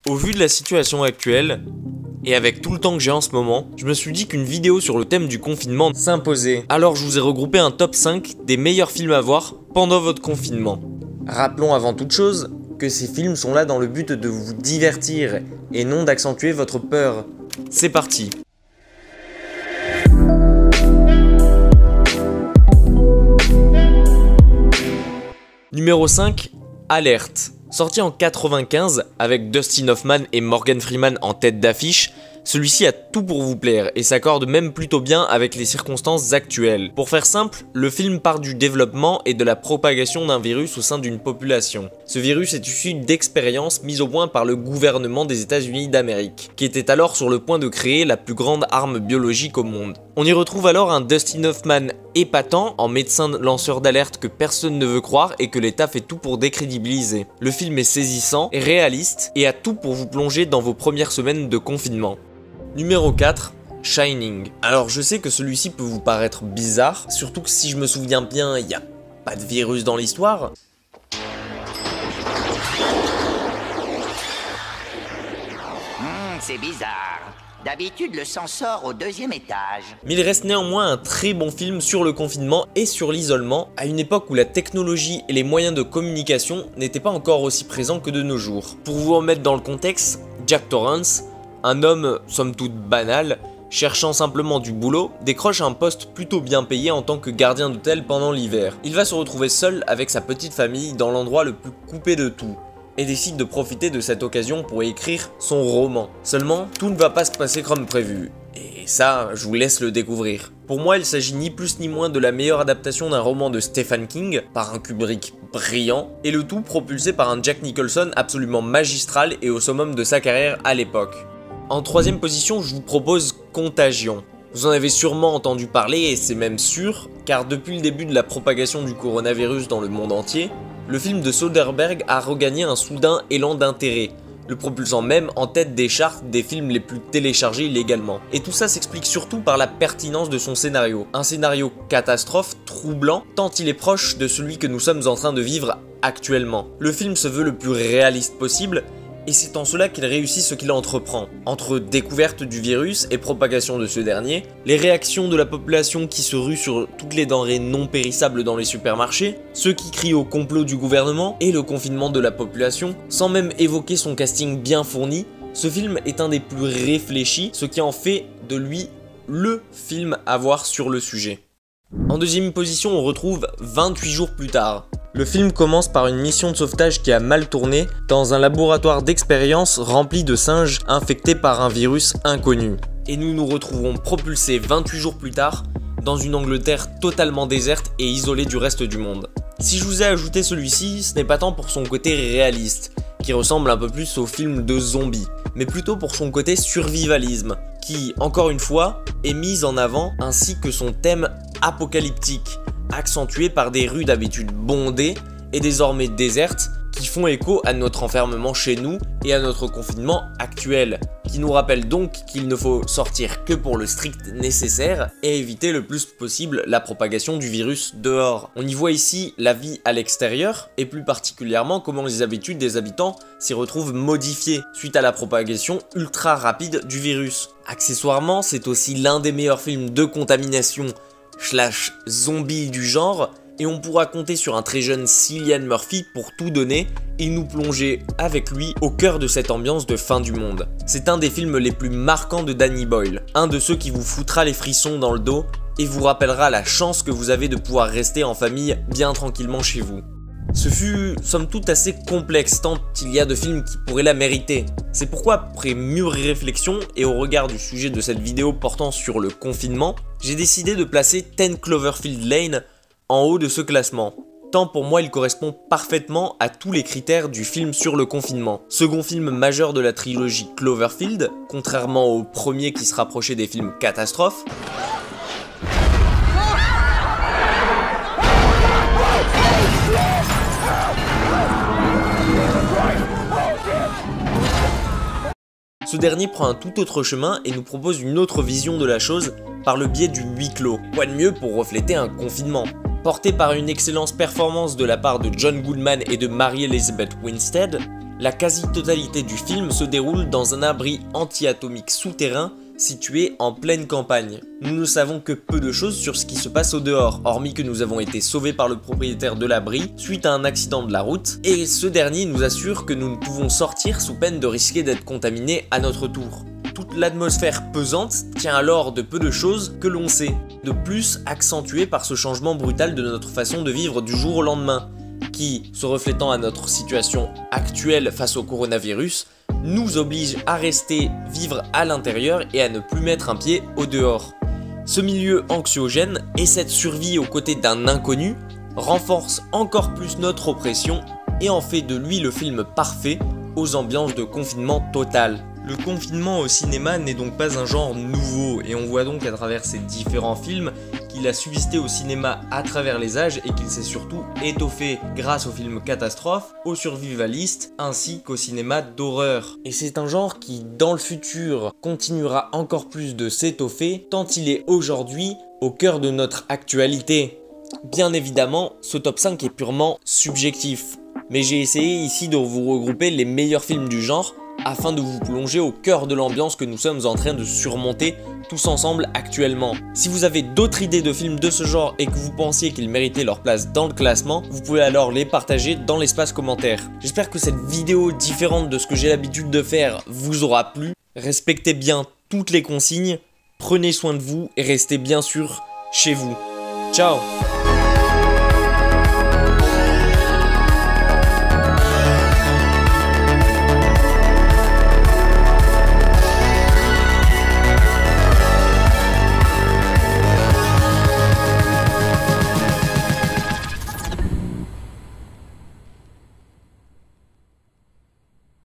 Au vu de la situation actuelle, et avec tout le temps que j'ai en ce moment, je me suis dit qu'une vidéo sur le thème du confinement s'imposait. Alors je vous ai regroupé un top 5 des meilleurs films à voir pendant votre confinement. Rappelons avant toute chose que ces films sont là dans le but de vous divertir et non d'accentuer votre peur. C'est parti. Numéro 5, Alerte. Sorti en 95 avec Dustin Hoffman et Morgan Freeman en tête d'affiche, celui-ci a tout pour vous plaire et s'accorde même plutôt bien avec les circonstances actuelles. Pour faire simple, le film part du développement et de la propagation d'un virus au sein d'une population. Ce virus est issu d'expériences mises au point par le gouvernement des États-Unis d'Amérique, qui était alors sur le point de créer la plus grande arme biologique au monde. On y retrouve alors un Dustin Hoffman épatant en médecin lanceur d'alerte que personne ne veut croire et que l'État fait tout pour décrédibiliser. Le film est saisissant et réaliste et a tout pour vous plonger dans vos premières semaines de confinement. Numéro 4, Shining. Alors je sais que celui-ci peut vous paraître bizarre, surtout que si je me souviens bien, il n'y a pas de virus dans l'histoire. C'est bizarre. D'habitude, le sang sort au 2e étage. Mais il reste néanmoins un très bon film sur le confinement et sur l'isolement, à une époque où la technologie et les moyens de communication n'étaient pas encore aussi présents que de nos jours. Pour vous remettre dans le contexte, Jack Torrance, un homme somme toute banal, cherchant simplement du boulot, décroche un poste plutôt bien payé en tant que gardien d'hôtel pendant l'hiver. Il va se retrouver seul avec sa petite famille dans l'endroit le plus coupé de tout, et décide de profiter de cette occasion pour écrire son roman. Seulement, tout ne va pas se passer comme prévu, et ça, je vous laisse le découvrir. Pour moi, il s'agit ni plus ni moins de la meilleure adaptation d'un roman de Stephen King, par un Kubrick brillant, et le tout propulsé par un Jack Nicholson absolument magistral et au summum de sa carrière à l'époque. En 3e position, je vous propose Contagion. Vous en avez sûrement entendu parler et c'est même sûr, car depuis le début de la propagation du coronavirus dans le monde entier, le film de Soderbergh a regagné un soudain élan d'intérêt, le propulsant même en tête des charts des films les plus téléchargés illégalement. Et tout ça s'explique surtout par la pertinence de son scénario. Un scénario catastrophe, troublant, tant il est proche de celui que nous sommes en train de vivre actuellement. Le film se veut le plus réaliste possible, et c'est en cela qu'il réussit ce qu'il entreprend. Entre découverte du virus et propagation de ce dernier, les réactions de la population qui se rue sur toutes les denrées non périssables dans les supermarchés, ceux qui crient au complot du gouvernement et le confinement de la population, sans même évoquer son casting bien fourni, ce film est un des plus réfléchis, ce qui en fait de lui le film à voir sur le sujet. En 2e position, on retrouve 28 jours plus tard. Le film commence par une mission de sauvetage qui a mal tourné dans un laboratoire d'expérience rempli de singes infectés par un virus inconnu. Et nous nous retrouvons propulsés 28 jours plus tard dans une Angleterre totalement déserte et isolée du reste du monde. Si je vous ai ajouté celui-ci, ce n'est pas tant pour son côté réaliste, qui ressemble un peu plus au film de zombies, mais plutôt pour son côté survivalisme, qui, encore une fois, est mis en avant, ainsi que son thème apocalyptique, accentué par des rues d'habitude bondées et désormais désertes qui font écho à notre enfermement chez nous et à notre confinement actuel, qui nous rappelle donc qu'il ne faut sortir que pour le strict nécessaire et éviter le plus possible la propagation du virus dehors. On y voit ici la vie à l'extérieur et plus particulièrement comment les habitudes des habitants s'y retrouvent modifiées suite à la propagation ultra rapide du virus. Accessoirement, c'est aussi l'un des meilleurs films de contamination / zombie du genre, et on pourra compter sur un très jeune Cillian Murphy pour tout donner et nous plonger avec lui au cœur de cette ambiance de fin du monde. C'est un des films les plus marquants de Danny Boyle, un de ceux qui vous foutra les frissons dans le dos et vous rappellera la chance que vous avez de pouvoir rester en famille bien tranquillement chez vous. Ce fut somme toute assez complexe tant il y a de films qui pourraient la mériter. C'est pourquoi après mûre réflexion et au regard du sujet de cette vidéo portant sur le confinement, j'ai décidé de placer 10 Cloverfield Lane en haut de ce classement. Tant pour moi il correspond parfaitement à tous les critères du film sur le confinement. Second film majeur de la trilogie Cloverfield, contrairement au premier qui se rapprochait des films catastrophes. Ce dernier prend un tout autre chemin et nous propose une autre vision de la chose par le biais du huis clos. Quoi de mieux pour refléter un confinement? Porté par une excellente performance de la part de John Goodman et de Mary Elizabeth Winstead, La quasi-totalité du film se déroule dans un abri anti-atomique souterrain situé en pleine campagne. Nous ne savons que peu de choses sur ce qui se passe au dehors, hormis que nous avons été sauvés par le propriétaire de l'abri suite à un accident de la route, et ce dernier nous assure que nous ne pouvons sortir sous peine de risquer d'être contaminés à notre tour. Toute l'atmosphère pesante tient alors de peu de choses que l'on sait, de plus accentuée par ce changement brutal de notre façon de vivre du jour au lendemain, qui, se reflétant à notre situation actuelle face au coronavirus, nous oblige à rester vivre à l'intérieur et à ne plus mettre un pied au dehors. Ce milieu anxiogène et cette survie aux côtés d'un inconnu renforce encore plus notre oppression et en fait de lui le film parfait aux ambiances de confinement total. Le confinement au cinéma n'est donc pas un genre nouveau et on voit donc à travers ces différents films qu'il a subsisté au cinéma à travers les âges et qu'il s'est surtout étoffé grâce aux films catastrophes, aux survivalistes ainsi qu'au cinéma d'horreur. Et c'est un genre qui dans le futur continuera encore plus de s'étoffer tant il est aujourd'hui au cœur de notre actualité. Bien évidemment, ce top 5 est purement subjectif, mais j'ai essayé ici de vous regrouper les meilleurs films du genre afin de vous plonger au cœur de l'ambiance que nous sommes en train de surmonter tous ensemble actuellement. Si vous avez d'autres idées de films de ce genre et que vous pensiez qu'ils méritaient leur place dans le classement, vous pouvez alors les partager dans l'espace commentaire. J'espère que cette vidéo différente de ce que j'ai l'habitude de faire vous aura plu. Respectez bien toutes les consignes, prenez soin de vous et restez bien sûr chez vous. Ciao!